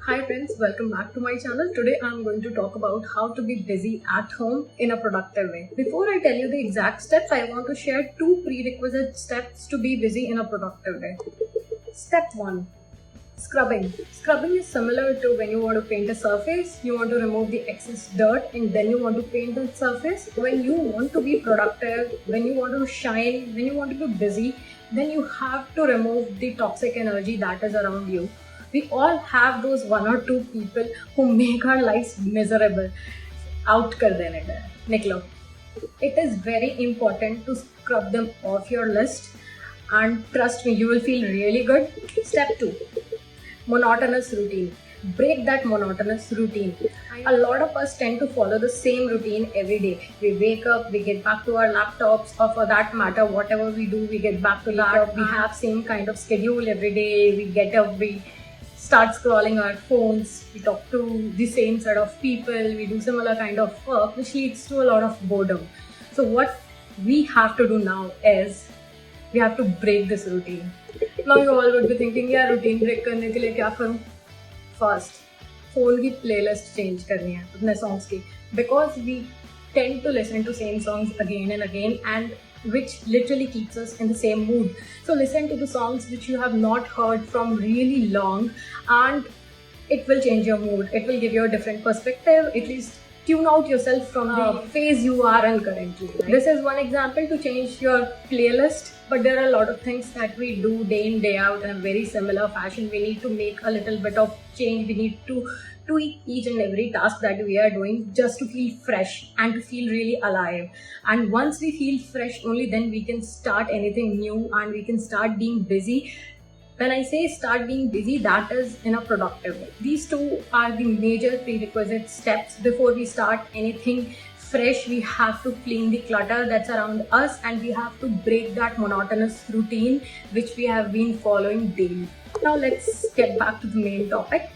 Hi friends, welcome back to my channel. Today I'm going to talk about how to be busy at home in a productive way. Before I tell you the exact steps, I want to share two prerequisite steps to be busy in a productive way. Step 1. Scrubbing. Scrubbing is similar to when you want to paint a surface, you want to remove the excess dirt and then you want to paint the surface. When you want to be productive, when you want to shine, when you want to be busy, then you have to remove the toxic energy that is around you. We all have those one or two people who make our lives miserable. Out kar dene ka hai. Niklo. It is very important to scrub them off your list, and trust me, you will feel really good. Step 2. Monotonous routine. Break that monotonous routine. A lot of us tend to follow the same routine every day. We wake up, we get back to our laptops, or for that matter, whatever we do, we get back to that. We have same kind of schedule every day. We get up, we start scrolling our phones, we talk to the same set of people, we do similar kind of work, which leads to a lot of boredom. So what we have to do now is we have to break this routine. Now you all would be thinking, yeah, routine break करने के लिए क्या करूँ? First, phone की playlist change करनी है अपने songs की, because we tend to listen to same songs again and again, and which literally keeps us in the same mood. So listen to the songs which you have not heard from really long, and it will change your mood. It will give you a different perspective. At least tune out yourself from the phase you are in currently. Right? This is one example to change your playlist, but there are a lot of things that we do day in, day out in a very similar fashion. We need to make a little bit of change. We need to tweak each and every task that we are doing just to feel fresh and to feel really alive. And once we feel fresh, only then we can start anything new and we can start being busy. When I say start being busy, that is in a productive way. These two are the major prerequisite steps before we start anything fresh. We have to clean the clutter that's around us, and we have to break that monotonous routine which we have been following daily. Now let's get back to the main topic.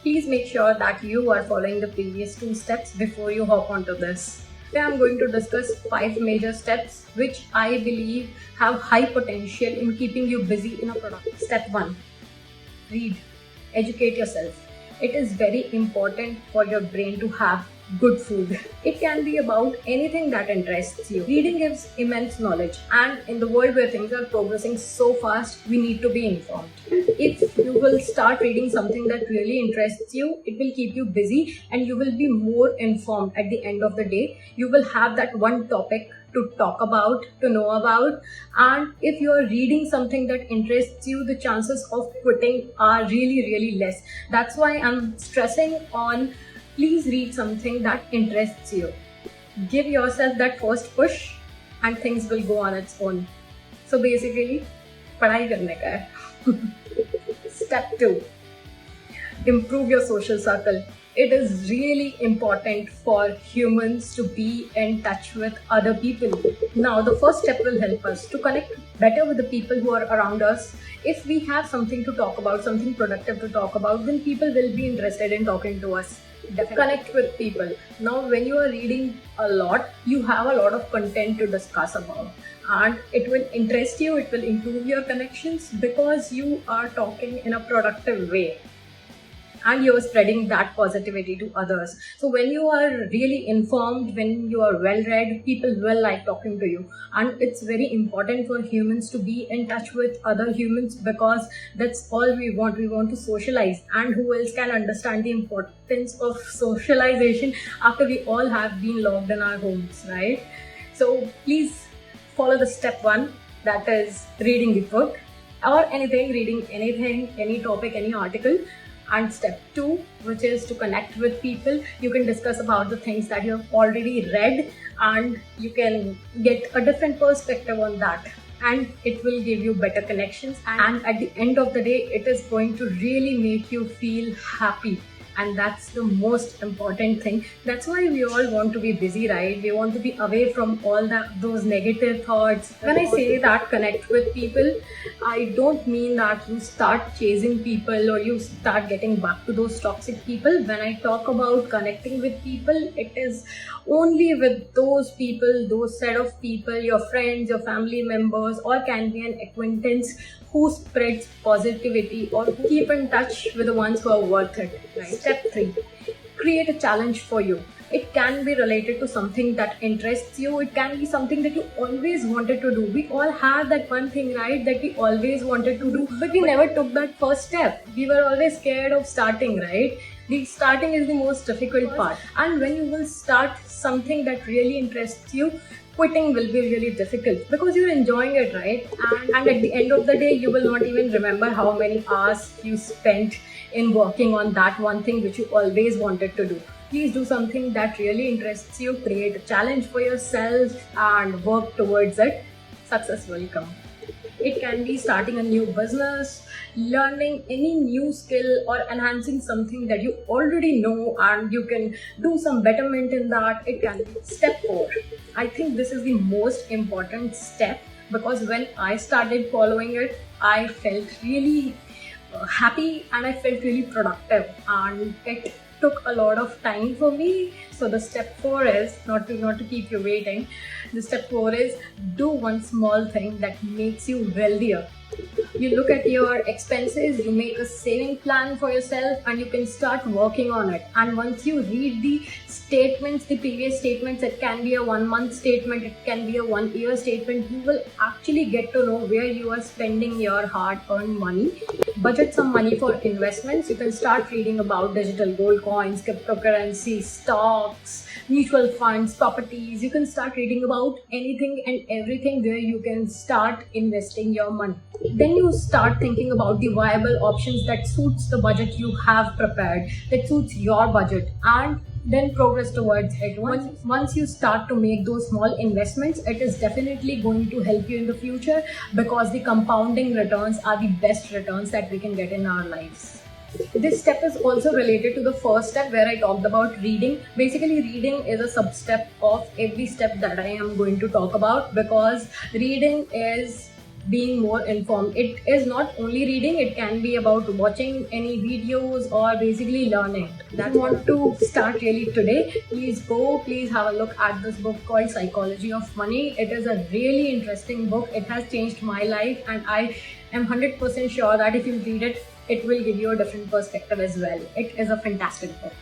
Please make sure that you are following the previous two steps before you hop onto this. Today I'm going to discuss 5 major steps which I believe have high potential in keeping you busy in a product. Step 1. Read. Educate yourself. It is very important for your brain to have good food. It can be about anything that interests you. Reading gives immense knowledge, and in the world where things are progressing so fast, we need to be informed. If you will start reading something that really interests you, it will keep you busy and you will be more informed at the end of the day. You will have that one topic to talk about, to know about, and if you are reading something that interests you, the chances of quitting are really less. That's why I'm stressing on please read something that interests you. Give yourself that first push and things will go on its own. So basically, पढ़ाई करने का है. Step 2. Improve your social circle. It is really important for humans to be in touch with other people. Now, the first step will help us to connect better with the people who are around us. If we have something to talk about, something productive to talk about, then people will be interested in talking to us. Definitely. Connect with people. Now, when you are reading a lot, you have a lot of content to discuss about, and it will interest you, it will improve your connections because you are talking in a productive way and you are spreading that positivity to others. So when you are really informed, when you are well read, people will like talking to you, and it's very important for humans to be in touch with other humans because that's all we want. We want to socialize, and who else can understand the importance of socialization after we all have been locked in our homes, right? So please follow the step 1, that is reading the book or anything, reading anything, any topic, any article. And step 2, which is to connect with people. You can discuss about the things that you have already read and you can get a different perspective on that, and it will give you better connections, and at the end of the day it is going to really make you feel happy and that's the most important thing. That's why we all want to be busy, right? We want to be away from all those negative thoughts. When I say that connect with people, I don't mean that you start chasing people or you start getting back to those toxic people. When I talk about connecting with people, it is only with those people, those set of people, your friends, your family members, or can be an acquaintance who spreads positivity or who keep in touch with the ones who are worth it. Right? Step 3, create a challenge for you. It can be related to something that interests you. It can be something that you always wanted to do. We all have that one thing, right, that we always wanted to do, but we never took that first step. We were always scared of starting, right? The starting is the most difficult part. And when you will start something that really interests you, quitting will be really difficult because you're enjoying it, right? And at the end of the day, you will not even remember how many hours you spent in working on that one thing which you always wanted to do. Please do something that really interests you, create a challenge for yourself and work towards it. Success will come. It can be starting a new business, learning any new skill, or enhancing something that you already know and you can do some betterment in that. It can be step 4. I think this is the most important step because when I started following it, I felt really happy and I felt really productive, and it took a lot of time for me. So the step 4 is not to keep you waiting. The step 4 is do one small thing that makes you wealthier. You look at your expenses, you make a saving plan for yourself, and you can start working on it. And once you read the statements, the previous statements, it can be a 1-month statement, it can be a 1-year statement, you will actually get to know where you are spending your hard-earned money. Budget some money for investments. You can start reading about digital gold coins, cryptocurrency, stocks, mutual funds, properties. You can start reading about anything and everything where you can start investing your money. Then you start thinking about the viable options that suits the budget you have prepared, that suits your budget, and then progress towards it. Once you start to make those small investments, it is definitely going to help you in the future because the compounding returns are the best returns that we can get in our lives. This step is also related to the first step where I talked about reading. Basically, reading is a sub-step of every step that I am going to talk about because reading is being more informed. It is not only reading, it can be about watching any videos or basically learning. If you want to start really today, please have a look at this book called Psychology of Money. It is a really interesting book. It has changed my life, and I am 100% sure that if you read it, it will give you a different perspective as well. It is a fantastic book.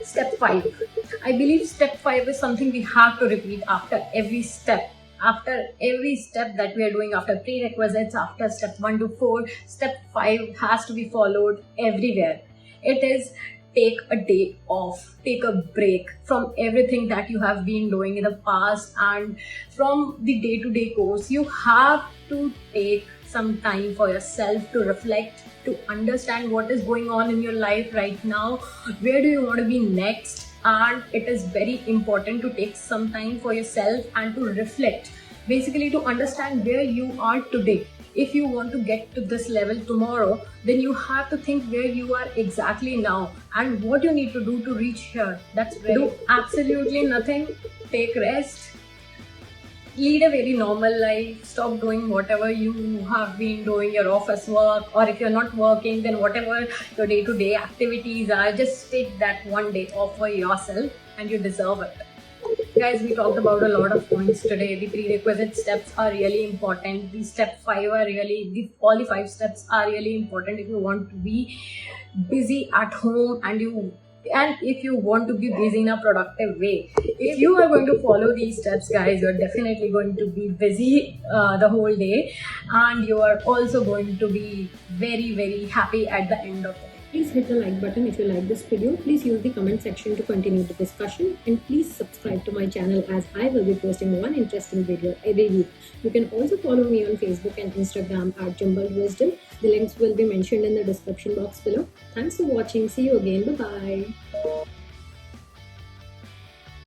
Step 5. I believe step 5 is something we have to repeat after every step. After every step that we are doing, after prerequisites, after step 1 to 4, step 5 has to be followed everywhere. It is take a day off, take a break from everything that you have been doing in the past and from the day-to-day course. You have to take some time for yourself to reflect, to understand what is going on in your life right now, where do you want to be next. And it is very important to take some time for yourself and to reflect, basically to understand where you are today. If you want to get to this level tomorrow, then you have to think where you are exactly now and what you need to do to reach here. That's very do absolutely nothing, take rest, lead a very normal life, stop doing whatever you have been doing, your office work, or if you're not working, then whatever your day-to-day activities are, just take that one day off for yourself and you deserve it. Guys, we talked about a lot of points today. The prerequisite steps are really important. The step 5 are really, all the 5 steps are really important if you want to be busy at home and if you want to be busy in a productive way. If you are going to follow these steps, guys, you're definitely going to be busy the whole day, and you are also going to be very, very happy at the end of the day. Please hit the like button if you like this video. Please use the comment section to continue the discussion, and please subscribe to my channel as I will be posting one interesting video every week. You can also follow me on Facebook and Instagram at Jumbled Wisdom. The links will be mentioned in the description box below. Thanks for watching. See you again. Bye-bye.